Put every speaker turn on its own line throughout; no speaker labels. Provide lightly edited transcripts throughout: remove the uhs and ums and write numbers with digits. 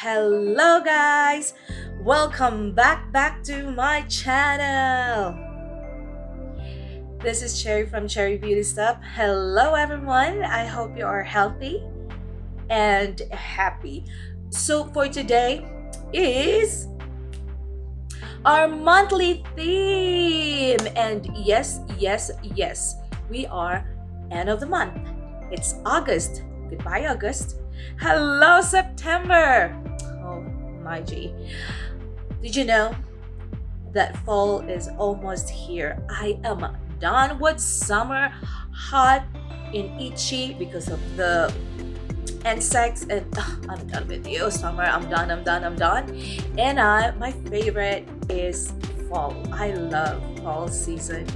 Hello guys! Welcome back to my channel. This is Cherry from Cherry Beauty Stuff. Hello everyone. I hope you are healthy and happy. So for today is our monthly theme, and yes, we are end of the month. It's August. Goodbye August. Hello September. Oh my G. Did you know that fall is almost here? I am done with summer, hot and itchy because of the insects, and I'm done with you. Summer, I'm done. And my favorite is fall. I love fall season.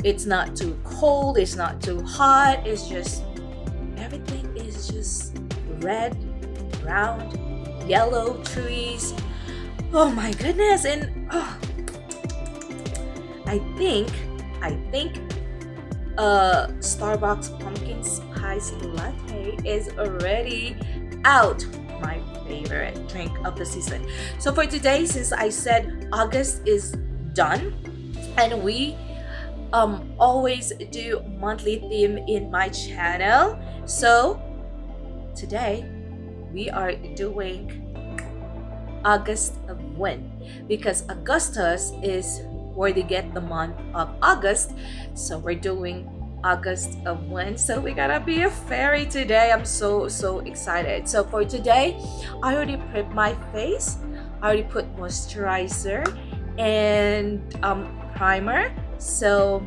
It's not too cold, it's not too hot, it's just everything is just red, round, yellow trees. Oh my goodness. And I think Starbucks pumpkin spice latte is already out. My favorite drink of the season. So for today, since I said August is done, and we always do monthly theme in my channel. So today we are doing August of Wind, because Augustus is where they get the month of August. So we're doing August of Wind. So we gotta be a fairy today. I'm so excited. So for today, I already prepped my face. I already put moisturizer and primer. So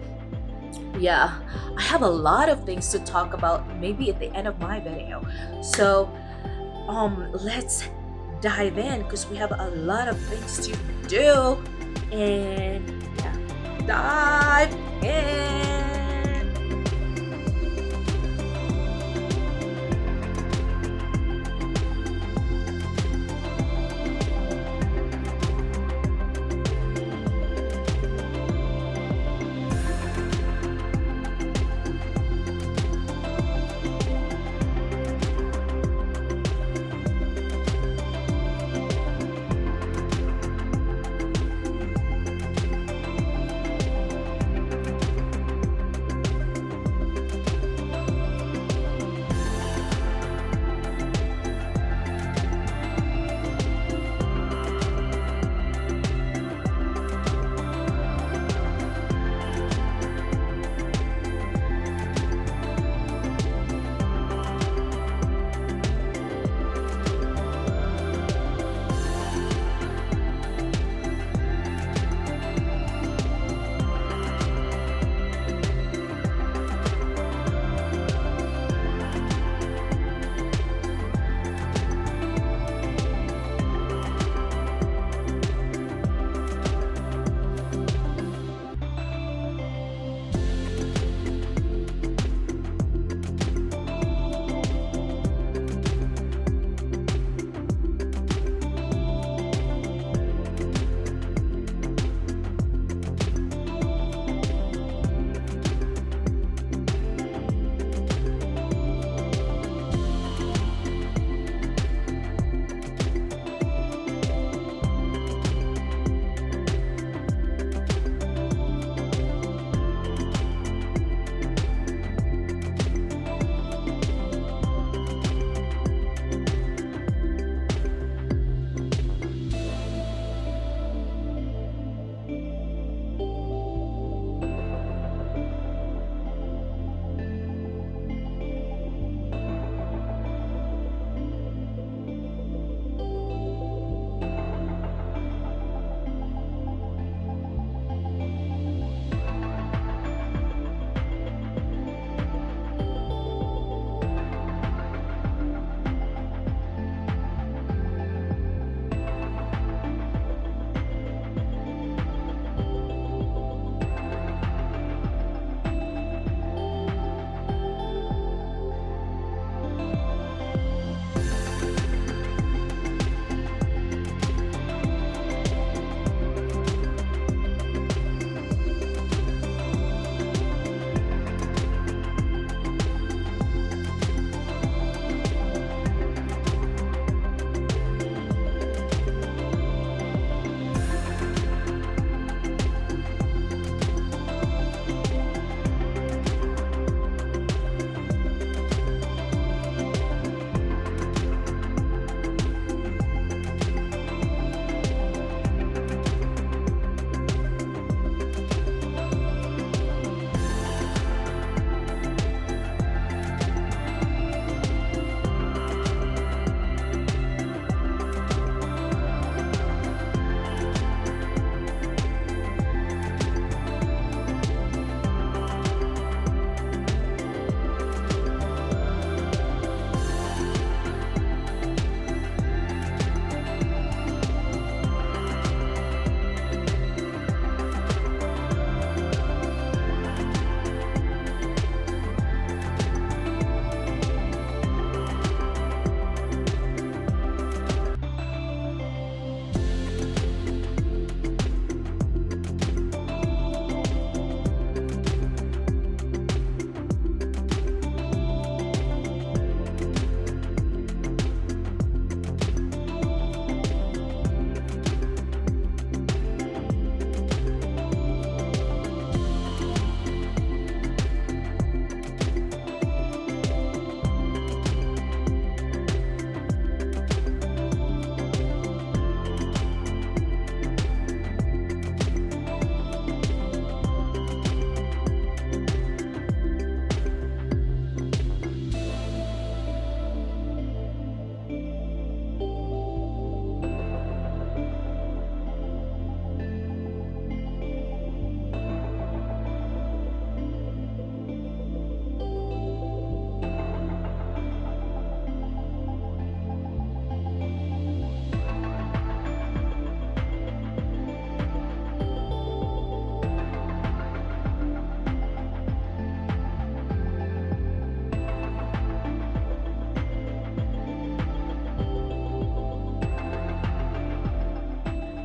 yeah, I have a lot of things to talk about maybe at the end of my video. So let's dive in because we have a lot of things to do. And yeah, dive in.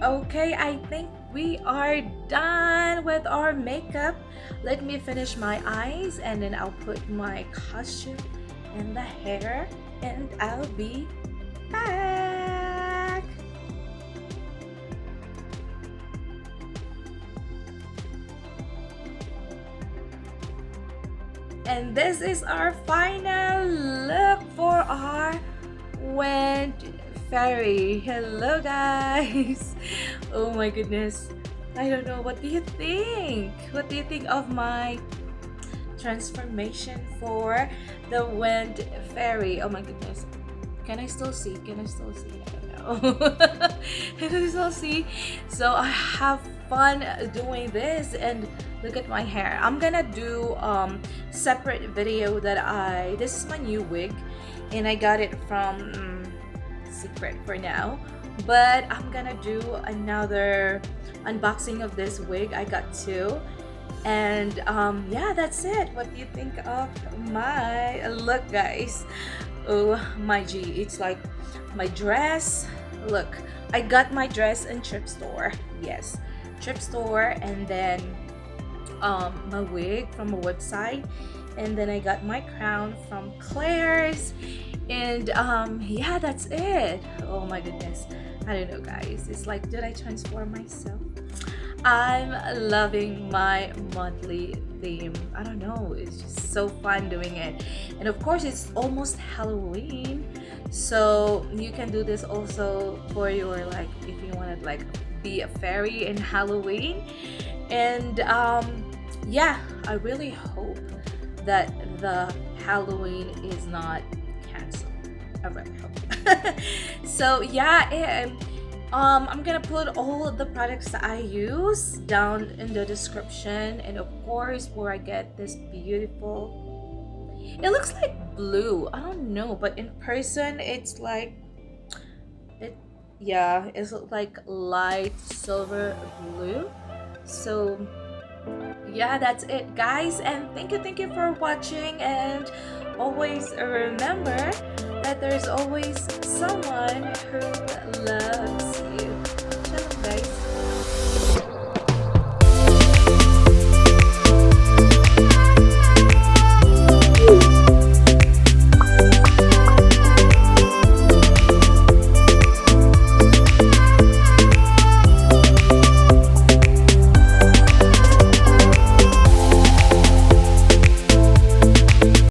Okay, I think we are done with our makeup. Let me finish my eyes and then I'll put my costume and the hair and I'll be back. And this is our final look for our wind fairy. Hello guys. Oh my goodness. I don't know, what do you think? What do you think of my transformation for the wind fairy? Oh my goodness. Can I still see? Can I still see? I don't know. Can I still see? So I have fun doing this, and look at my hair. I'm gonna do separate video that this is my new wig and I got it from secret for now, but I'm gonna do another unboxing of this wig. I got two, and yeah, that's it. What do you think of my look, guys? Oh my G, it's like my dress. Look, I got my dress in Trip Store. Yes, Trip Store, and then my wig from a website, and then I got my crown from Claire's, and yeah, that's it. Oh my goodness, I don't know guys, it's like, did I transform myself? I'm loving my monthly theme. I don't know, it's just so fun doing it. And of course it's almost Halloween, so you can do this also for your, like, if you want to like be a fairy in Halloween. And yeah, I really hope that the Halloween is not canceled. I really hope. So yeah, I'm gonna put all of the products that I use down in the description, and of course where I get this beautiful, it looks like blue, I don't know, but in person it's like yeah, it's like light silver blue. So yeah, that's it guys, and thank you for watching, and always remember that there's always someone who